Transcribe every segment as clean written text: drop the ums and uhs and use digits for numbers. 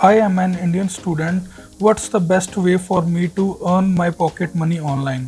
I am an Indian student. What's the best way for me to earn my pocket money online?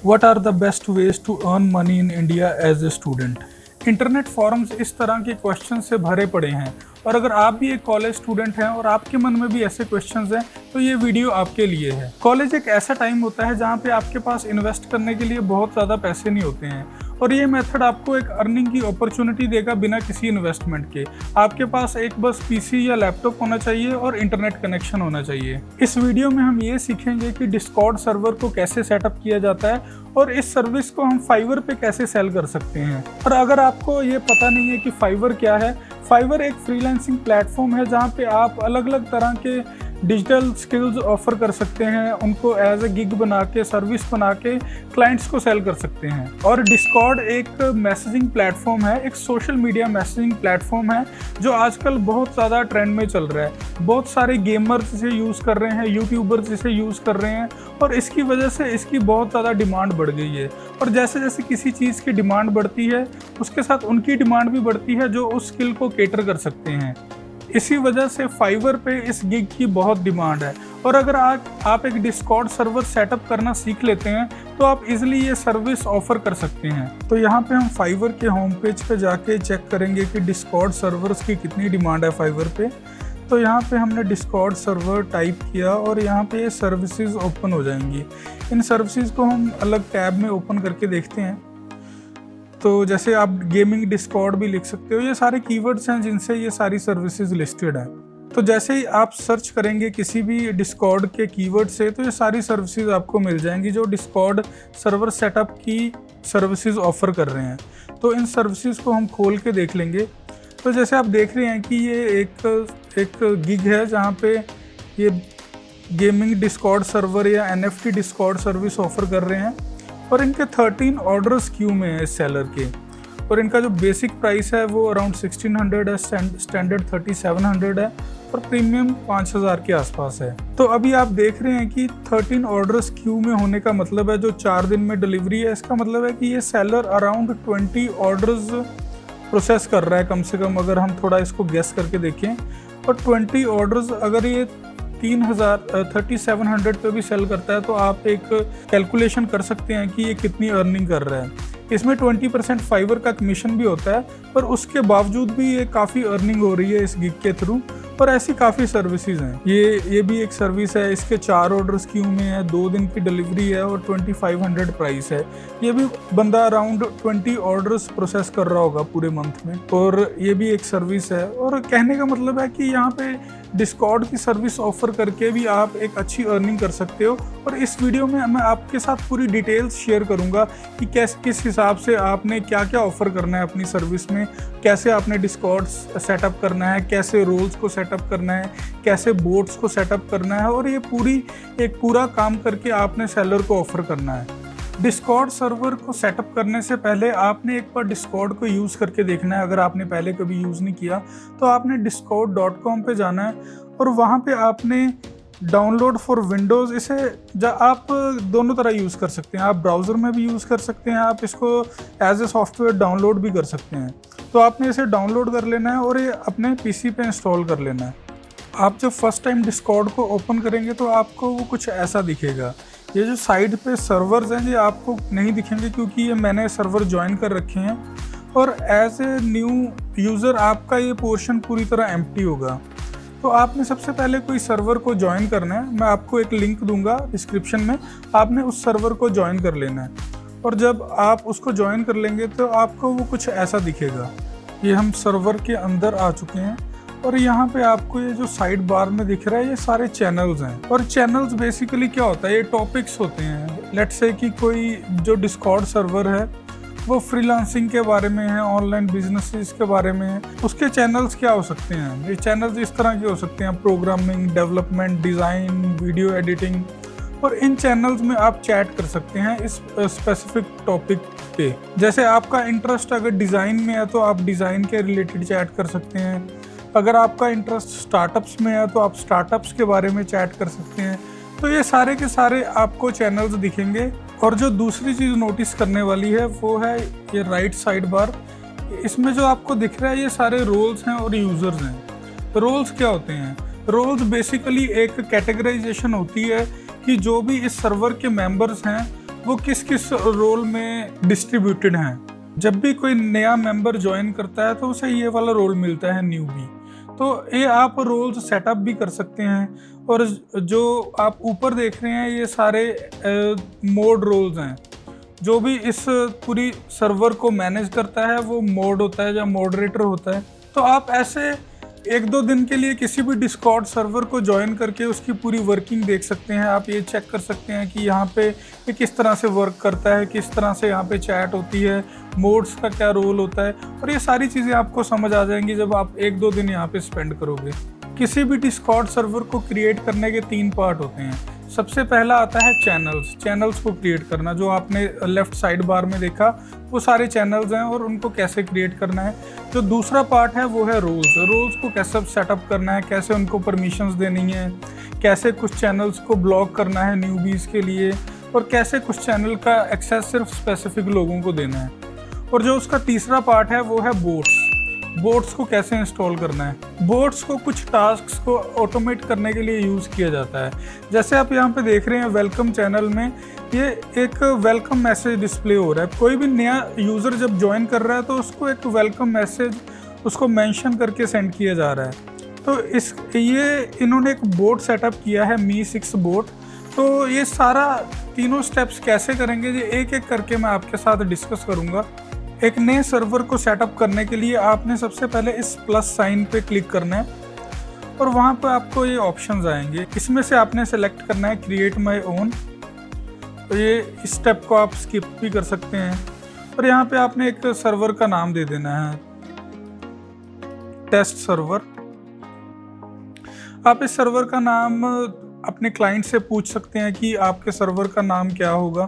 What are the best ways to earn money in India as a student? Internet forums इस तरह के question से भरे पड़े हैं और अगर आप भी एक कॉलेज स्टूडेंट हैं और आपके मन में भी ऐसे क्वेश्चंस हैं तो ये वीडियो आपके लिए है। कॉलेज एक ऐसा टाइम होता है जहाँ पे आपके पास इन्वेस्ट करने के लिए बहुत ज़्यादा पैसे नहीं होते हैं और ये मेथड आपको एक अर्निंग की अपॉर्चुनिटी देगा बिना किसी इन्वेस्टमेंट के। आपके पास एक बस पीसी या लैपटॉप होना चाहिए और इंटरनेट कनेक्शन होना चाहिए। इस वीडियो में हम ये सीखेंगे कि डिस्कॉर्ड सर्वर को कैसे सेटअप किया जाता है और इस सर्विस को हम फाइवर पे कैसे सेल कर सकते हैं। और अगर आपको ये पता नहीं है कि फाइवर क्या है, फाइवर एक फ्रीलांसिंग प्लेटफॉर्म है जहाँ पे आप अलग अलग तरह के डिजिटल स्किल्स ऑफर कर सकते हैं, उनको एज ए गिग बना के सर्विस बना के क्लाइंट्स को सेल कर सकते हैं। और डिस्कॉर्ड एक मैसेजिंग प्लेटफॉर्म है, एक सोशल मीडिया मैसेजिंग प्लेटफॉर्म है जो आजकल बहुत ज़्यादा ट्रेंड में चल रहा है। बहुत सारे गेमर्स इसे यूज़ कर रहे हैं, यूट्यूबर्स इसे यूज़ कर रहे हैं और इसकी वजह से इसकी बहुत ज़्यादा डिमांड बढ़ गई है। और जैसे जैसे किसी चीज़ की डिमांड बढ़ती है उसके साथ उनकी डिमांड भी बढ़ती है जो उस स्किल को केटर कर सकते हैं। इसी वजह से फाइवर पे इस गिग की बहुत डिमांड है और अगर आप एक डिस्कॉर्ड सर्वर सेटअप करना सीख लेते हैं तो आप इजीली ये सर्विस ऑफर कर सकते हैं। तो यहाँ पे हम फाइवर के होम पेज पे जाके चेक करेंगे कि डिस्कॉर्ड सर्वर्स की कितनी डिमांड है फाइवर पे। तो यहाँ पे हमने डिस्कॉर्ड सर्वर टाइप किया और यहाँ पे ये सर्विसेज ओपन हो जाएंगी। इन सर्विसेज को हम अलग टैब में ओपन करके देखते हैं। तो जैसे आप गेमिंग डिस्कॉर्ड भी लिख सकते हो, ये सारे कीवर्ड्स हैं जिनसे ये सारी सर्विसेज लिस्टेड है। तो जैसे ही आप सर्च करेंगे किसी भी डिस्कॉर्ड के कीवर्ड से तो ये सारी सर्विसेज आपको मिल जाएंगी जो डिस्कॉर्ड सर्वर सेटअप की सर्विसेज ऑफर कर रहे हैं। तो इन सर्विसेज को हम खोल के देख लेंगे। तो जैसे आप देख रहे हैं कि ये एक गिग है जहाँ पे ये गेमिंग डिस्कॉर्ड सर्वर या NFT डिस्कॉर्ड सर्विस ऑफर कर रहे हैं और इनके 13 ऑर्डर्स क्यू में है इस सेलर के और इनका जो बेसिक प्राइस है वो अराउंड 1600 है, स्टैंडर्ड 3700 है और प्रीमियम 5000 के आसपास है। तो अभी आप देख रहे हैं कि 13 ऑर्डर्स क्यू में होने का मतलब है जो 4 दिन में डिलीवरी है। इसका मतलब है कि ये सेलर अराउंड 20 ऑर्डर्स प्रोसेस कर रहा है कम से कम, अगर हम थोड़ा इसको गेस करके देखें। और 20 ऑर्डर्स अगर ये 3700 पे भी सेल करता है तो आप एक कैलकुलेशन कर सकते हैं कि ये कितनी अर्निंग कर रहा है। इसमें 20% फाइवर का कमीशन भी होता है पर उसके बावजूद भी ये काफ़ी अर्निंग हो रही है इस गिग के थ्रू। और ऐसी काफ़ी सर्विसेज हैं। ये भी एक सर्विस है, इसके 4 ऑर्डर्स क्यू में है, 2 दिन की डिलीवरी है और 2500 प्राइस है। ये भी बंदा अराउंड 20 ऑर्डर्स प्रोसेस कर रहा होगा पूरे मंथ में और ये भी एक सर्विस है। और कहने का मतलब है कि यहाँ पे डिस्कॉर्ड की सर्विस ऑफर करके भी आप एक अच्छी अर्निंग कर सकते हो। और इस वीडियो में मैं आपके साथ पूरी डिटेल्स शेयर करूंगा कि किस हिसाब से आपने क्या क्या ऑफर करना है अपनी सर्विस में, कैसे आपने डिस्कॉर्ड सेटअप करना है, कैसे रोल्स को सेटअप करना है, कैसे बोट्स को सेटअप करना है और ये पूरा काम करके आपने सेलर को ऑफर करना है। डिस्कॉर्ड सर्वर को सेटअप करने से पहले आपने एक बार डिस्कॉर्ड को यूज़ करके देखना है। अगर आपने पहले कभी यूज़ नहीं किया तो आपने discord.com पे जाना है और वहाँ पे आपने डाउनलोड फॉर विंडोज़, इसे आप दोनों तरह यूज़ कर सकते हैं। आप ब्राउज़र में भी यूज़ कर सकते हैं, आप इसको एज ए सॉफ्टवेयर डाउनलोड भी कर सकते हैं। तो आपने इसे डाउनलोड कर लेना है और ये अपने पीसी पे इंस्टॉल कर लेना है। आप जब फर्स्ट टाइम डिस्कॉर्ड को ओपन करेंगे तो आपको वो कुछ ऐसा दिखेगा। ये जो साइड पे सर्वर्स हैं ये आपको नहीं दिखेंगे क्योंकि ये मैंने सर्वर ज्वाइन कर रखे हैं और एज ए न्यू यूज़र आपका ये पोर्शन पूरी तरह एम्प्टी होगा। तो आपने सबसे पहले कोई सर्वर को ज्वाइन करना है। मैं आपको एक लिंक दूंगा डिस्क्रिप्शन में, आपने उस सर्वर को ज्वाइन कर लेना है और जब आप उसको ज्वाइन कर लेंगे तो आपको वो कुछ ऐसा दिखेगा। ये हम सर्वर के अंदर आ चुके हैं और यहाँ पे आपको ये जो साइड बार में दिख रहा है ये सारे चैनल्स हैं। और चैनल्स बेसिकली क्या होता है, ये टॉपिक्स होते हैं। लेट्स से कि कोई जो डिस्कॉर्ड सर्वर है वो फ्रीलांसिंग के बारे में है, ऑनलाइन बिजनेसेस के बारे में है, उसके चैनल्स क्या हो सकते हैं। ये चैनल्स इस तरह के हो सकते हैं, programming, development, design, video editing. और इन चैनल्स में आप चैट कर सकते हैं इस स्पेसिफिक टॉपिक पे। जैसे आपका इंटरेस्ट अगर डिज़ाइन में है तो आप डिज़ाइन के रिलेटेड चैट कर सकते हैं। अगर आपका इंटरेस्ट स्टार्टअप्स में है तो आप स्टार्टअप्स के बारे में चैट कर सकते हैं। तो ये सारे के सारे आपको चैनल्स दिखेंगे। और जो दूसरी चीज़ नोटिस करने वाली है वो है ये राइट साइड बार। इसमें जो आपको दिख रहा है ये सारे रोल्स हैं और यूज़र्स हैं। तो रोल्स क्या होते हैं? रोल्स बेसिकली एक कैटेगराइजेशन होती है कि जो भी इस सर्वर के मेंबर्स हैं वो किस किस रोल में डिस्ट्रीब्यूटेड हैं। जब भी कोई नया मेंबर ज्वाइन करता है तो उसे ये वाला रोल मिलता है न्यूबी। तो ये आप रोल्स सेटअप भी कर सकते हैं। और जो आप ऊपर देख रहे हैं ये सारे मोड रोल्स हैं। जो भी इस पूरी सर्वर को मैनेज करता है वो मोड होता है या मॉडरेटर होता है। तो आप ऐसे एक दो दिन के लिए किसी भी डिस्कॉर्ड सर्वर को ज्वाइन करके उसकी पूरी वर्किंग देख सकते हैं। आप ये चेक कर सकते हैं कि यहाँ पे ये किस तरह से वर्क करता है, किस तरह से यहाँ पे चैट होती है, मोड्स का क्या रोल होता है, और ये सारी चीज़ें आपको समझ आ जाएंगी जब आप एक दो दिन यहाँ पे स्पेंड करोगे। किसी भी डिस्कॉर्ड सर्वर को क्रिएट करने के 3 पार्ट होते हैं। सबसे पहला आता है चैनल्स को क्रिएट करना। जो आपने लेफ्ट साइड बार में देखा वो सारे चैनल्स हैं और उनको कैसे क्रिएट करना है। जो दूसरा पार्ट है वो है रोल्स को कैसे सेटअप करना है, कैसे उनको परमिशंस देनी है, कैसे कुछ चैनल्स को ब्लॉक करना है न्यूबीज़ के लिए, और कैसे कुछ चैनल का एक्सेस सिर्फ स्पेसिफिक लोगों को देना है। और जो उसका तीसरा पार्ट है वो है बोट्स को कैसे इंस्टॉल करना है। बोट्स को कुछ टास्क्स को ऑटोमेट करने के लिए यूज़ किया जाता है। जैसे आप यहाँ पे देख रहे हैं वेलकम चैनल में ये एक वेलकम मैसेज डिस्प्ले हो रहा है। कोई भी नया यूज़र जब ज्वाइन कर रहा है तो उसको एक वेलकम मैसेज उसको मेंशन करके सेंड किया जा रहा है। तो इन्होंने एक बोट सेटअप किया है मी6 बोट। तो ये सारा तीनों स्टेप्स कैसे करेंगे ये एक एक करके मैं आपके साथ डिस्कस करूँगा। एक नए सर्वर को सेटअप करने के लिए आपने सबसे पहले इस प्लस साइन पे क्लिक करना है और वहाँ पर आपको ये ऑप्शंस आएंगे। इसमें से आपने सेलेक्ट करना है क्रिएट माय ओन। तो ये इस स्टेप को आप स्किप भी कर सकते हैं। और यहाँ पे आपने एक सर्वर का नाम दे देना है, टेस्ट सर्वर। आप इस सर्वर का नाम अपने क्लाइंट से पूछ सकते हैं कि आपके सर्वर का नाम क्या होगा।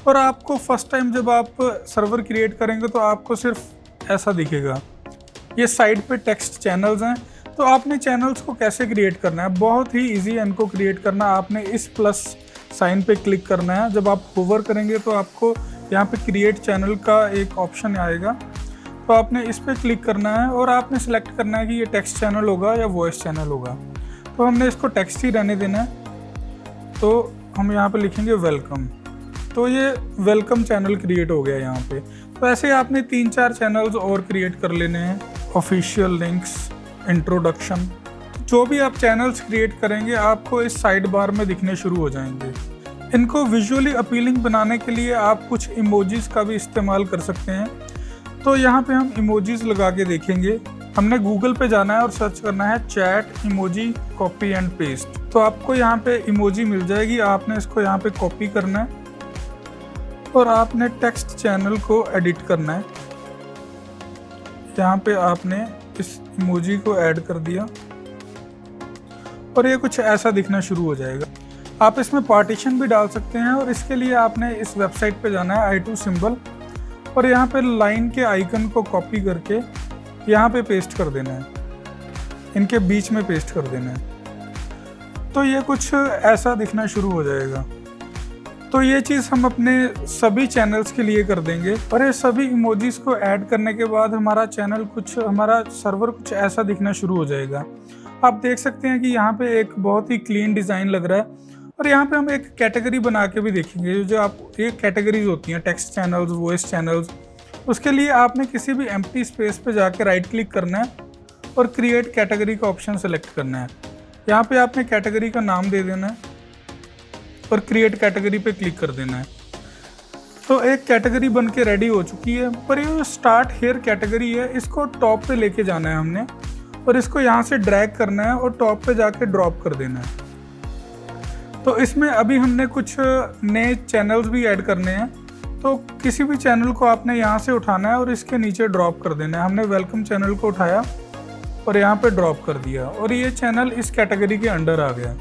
और आपको फर्स्ट टाइम जब आप सर्वर क्रिएट करेंगे तो आपको सिर्फ ऐसा दिखेगा। ये साइड पे टेक्स्ट चैनल्स हैं। तो आपने चैनल्स को कैसे क्रिएट करना है, बहुत ही इजी है इनको क्रिएट करना। आपने इस प्लस साइन पे क्लिक करना है। जब आप होवर करेंगे तो आपको यहाँ पे क्रिएट चैनल का एक ऑप्शन आएगा। तो आपने इस पर क्लिक करना है और आपने सेलेक्ट करना है कि ये टेक्स्ट चैनल होगा या वॉइस चैनल होगा। तो हमने इसको टेक्स्ट ही रहने देना है। तो हम यहाँ पे लिखेंगे वेलकम। तो ये वेलकम चैनल क्रिएट हो गया यहाँ पे। तो ऐसे आपने 3-4 चैनल्स और क्रिएट कर लेने हैं। ऑफिशियल लिंक्स, इंट्रोडक्शन, जो भी आप चैनल्स क्रिएट करेंगे आपको इस साइड बार में दिखने शुरू हो जाएंगे। इनको विजुअली अपीलिंग बनाने के लिए आप कुछ इमोजीज का भी इस्तेमाल कर सकते हैं। तो यहाँ पे हम इमोजीज लगा के देखेंगे। हमने गूगल पे जाना है और सर्च करना है chat emoji copy and paste. तो आपको यहाँ पे इमोजी मिल जाएगी। आपने इसको यहाँ पे कॉपी करना है और आपने टेक्स्ट चैनल को एडिट करना है। यहाँ पे आपने इस इमोजी को ऐड कर दिया और ये कुछ ऐसा दिखना शुरू हो जाएगा। आप इसमें पार्टीशन भी डाल सकते हैं और इसके लिए आपने इस वेबसाइट पे जाना है i2 सिंबल और यहाँ पे लाइन के आइकन को कॉपी करके यहाँ पे पेस्ट कर देना है, इनके बीच में पेस्ट कर देना है। तो ये कुछ ऐसा दिखना शुरू हो जाएगा। तो ये चीज़ हम अपने सभी चैनल्स के लिए कर देंगे और ये सभी इमोजीज को ऐड करने के बाद हमारा सर्वर कुछ ऐसा दिखना शुरू हो जाएगा। आप देख सकते हैं कि यहाँ पे एक बहुत ही क्लीन डिज़ाइन लग रहा है। और यहाँ पे हम एक कैटेगरी बना के भी देखेंगे। जो आप ये कैटेगरीज होती हैं, टेक्स्ट चैनल्स, वॉइस चैनल्स, उसके लिए आपने किसी भी एम्प्टी स्पेस पे जाके राइट क्लिक करना है और क्रिएट कैटेगरी का ऑप्शन सेलेक्ट करना है। यहाँ पे आपने कैटेगरी का नाम दे देना है और क्रिएट कैटेगरी पे क्लिक कर देना है। तो एक कैटेगरी बन के रेडी हो चुकी है। पर ये स्टार्ट हेयर कैटेगरी है, इसको टॉप पे लेके जाना है हमने और इसको यहाँ से ड्रैग करना है और टॉप पे जाके ड्रॉप कर देना है। तो इसमें अभी हमने कुछ नए चैनल्स भी ऐड करने हैं। तो किसी भी चैनल को आपने यहाँ से उठाना है और इसके नीचे ड्रॉप कर देना है। हमने वेलकम चैनल को उठाया और यहाँ पे ड्रॉप कर दिया और ये चैनल इस कैटेगरी के अंडर आ गया।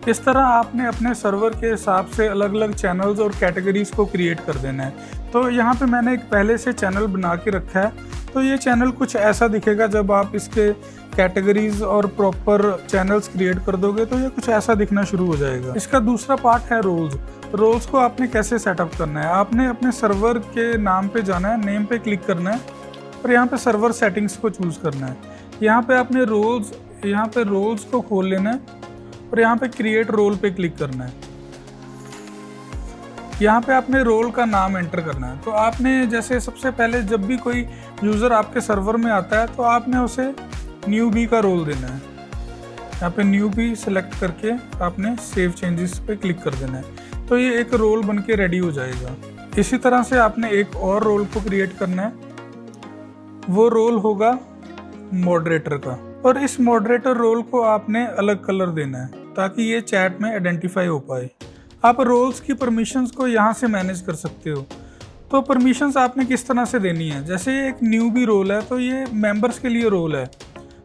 इस तरह आपने अपने सर्वर के हिसाब से अलग अलग चैनल्स और कैटेगरीज को क्रिएट कर देना है। तो यहाँ पे मैंने एक पहले से चैनल बना के रखा है। तो ये चैनल कुछ ऐसा दिखेगा जब आप इसके कैटेगरीज और प्रॉपर चैनल्स क्रिएट कर दोगे तो ये कुछ ऐसा दिखना शुरू हो जाएगा। इसका दूसरा पार्ट है रोल्स को आपने कैसे सेटअप करना है। आपने अपने सर्वर के नाम पे जाना है, नेम पे क्लिक करना है और यहाँ पे सर्वर सेटिंग्स को चूज़ करना है। यहाँ पे आपने रोल्स यहाँ पे रोल्स को खोल लेना है और यहाँ पे क्रिएट रोल पे क्लिक करना है। यहाँ पे आपने रोल का नाम एंटर करना है। तो आपने जैसे सबसे पहले जब भी कोई यूज़र आपके सर्वर में आता है तो आपने उसे न्यूबी का रोल देना है। यहाँ पे न्यूबी सेलेक्ट करके आपने सेव चेंजेस पे क्लिक कर देना है। तो ये एक रोल बन के रेडी हो जाएगा। इसी तरह से आपने एक और रोल को क्रिएट करना है, वो रोल होगा मॉडरेटर का। और इस मॉडरेटर रोल को आपने अलग कलर देना है ताकि ये चैट में आइडेंटिफाई हो पाए। आप रोल्स की परमिशंस को यहाँ से मैनेज कर सकते हो। तो परमिशंस आपने किस तरह से देनी है, जैसे एक न्यूबी रोल है तो ये मेंबर्स के लिए रोल है,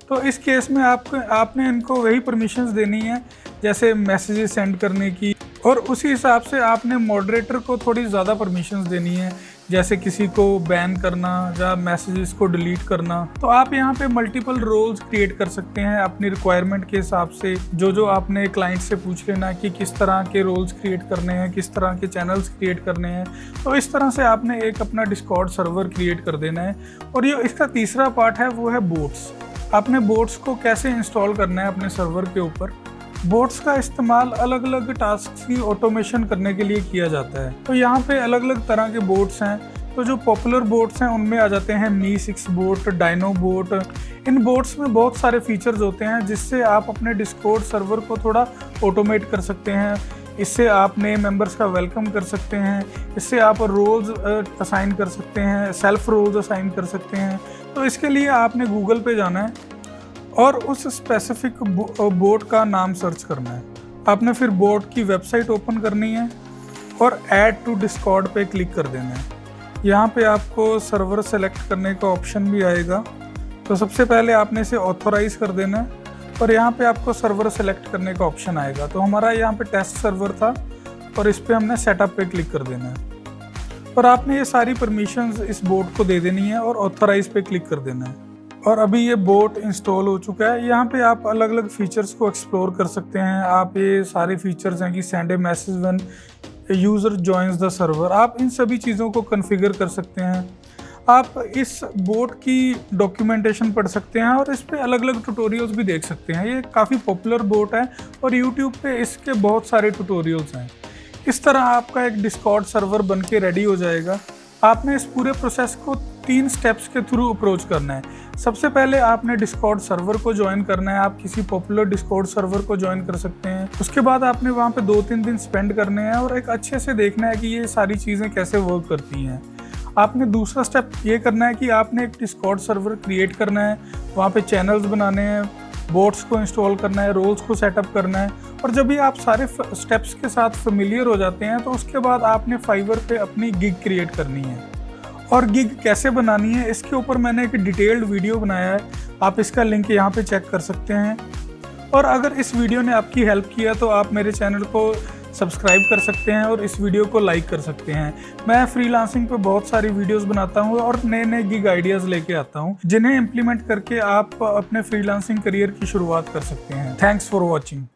तो इस केस में आपने इनको वही परमिशंस देनी है जैसे मैसेजेस सेंड करने की, और उसी हिसाब से आपने मॉडरेटर को थोड़ी ज़्यादा परमिशंस देनी है, जैसे किसी को बैन करना या मैसेजेस को डिलीट करना। तो आप यहाँ पे मल्टीपल रोल्स क्रिएट कर सकते हैं अपनी रिक्वायरमेंट के हिसाब से। जो आपने क्लाइंट से पूछ लेना कि किस तरह के रोल्स क्रिएट करने हैं, किस तरह के चैनल्स क्रिएट करने हैं। तो इस तरह से आपने एक अपना डिस्कॉर्ड सर्वर क्रिएट कर देना है। और ये इसका तीसरा पार्ट है, वो है बोट्स। आपने बोट्स को कैसे इंस्टॉल करना है अपने सर्वर के ऊपर। बोट्स का इस्तेमाल अलग अलग टास्क की ऑटोमेशन करने के लिए किया जाता है। तो यहाँ पे अलग अलग तरह के बोट्स हैं। तो जो पॉपुलर बोट्स हैं उनमें आ जाते हैं मी6 बोट, डायनो बोट। इन बोट्स में बहुत सारे फीचर्स होते हैं जिससे आप अपने डिस्कॉर्ड सर्वर को थोड़ा ऑटोमेट कर सकते हैं। इससे आप नए मेंबर्स का वेलकम कर सकते हैं, इससे आप रोल्स असाइन कर सकते हैं, सेल्फ रोल्स असाइन कर सकते हैं। तो इसके लिए आपने गूगल पे जाना है और उस स्पेसिफिक बोट का नाम सर्च करना है। आपने फिर बोट की वेबसाइट ओपन करनी है और ऐड टू डिस्कॉर्ड पे क्लिक कर देना है। यहाँ पे आपको सर्वर सेलेक्ट करने का ऑप्शन भी आएगा। तो सबसे पहले आपने इसे ऑथोराइज कर देना है और यहाँ पे आपको सर्वर सेलेक्ट करने का ऑप्शन आएगा। तो हमारा यहाँ पे टेस्ट सर्वर था और इस पर हमने सेटअप पे क्लिक कर देना है और आपने ये सारी परमिशंस इस बोट को दे देनी है और ऑथोराइज पे क्लिक कर देना है। और अभी ये बोट इंस्टॉल हो चुका है। यहाँ पे आप अलग अलग फीचर्स को एक्सप्लोर कर सकते हैं। आप ये सारे फीचर्स हैं कि send A message when user joins the server, आप इन सभी चीज़ों को कॉन्फ़िगर कर सकते हैं। आप इस बोट की डॉक्यूमेंटेशन पढ़ सकते हैं और इस पे अलग अलग ट्यूटोरियल्स भी देख सकते हैं। ये काफ़ी पॉपुलर बोट है और यूट्यूब पे इसके बहुत सारे ट्यूटोरियल्स हैं। इस तरह आपका एक डिस्कॉर्ड सर्वर बन के रेडी हो जाएगा। आपने इस पूरे प्रोसेस को 3 स्टेप्स के थ्रू अप्रोच करना है। सबसे पहले आपने डिस्कॉर्ड सर्वर को ज्वाइन करना है। आप किसी पॉपुलर डिस्कॉर्ड सर्वर को ज्वाइन कर सकते हैं। उसके बाद आपने वहाँ पे 2-3 दिन स्पेंड करने हैं और एक अच्छे से देखना है कि ये सारी चीज़ें कैसे वर्क करती हैं। आपने दूसरा स्टेप ये करना है कि आपने एक डिस्कॉर्ड सर्वर क्रिएट करना है, वहाँ पे चैनल्स बनाने हैं, बोट्स को इंस्टॉल करना है, रोल्स को सेटअप करना है। और जब भी आप सारे स्टेप्स के साथ फेमिलियर हो जाते हैं तो उसके बाद आपने फाइवर पे अपनी गिग क्रिएट करनी है। और गिग कैसे बनानी है इसके ऊपर मैंने एक डिटेल्ड वीडियो बनाया है, आप इसका लिंक यहाँ पे चेक कर सकते हैं। और अगर इस वीडियो ने आपकी हेल्प किया तो आप मेरे चैनल को सब्सक्राइब कर सकते हैं और इस वीडियो को लाइक कर सकते हैं। मैं फ्रीलांसिंग पे बहुत सारी वीडियोस बनाता हूँ और नए नए गिग आइडियाज़ लेके आता हूँ जिन्हें इम्प्लीमेंट करके आप अपने फ्रीलांसिंग करियर की शुरुआत कर सकते हैं। Thanks for watching.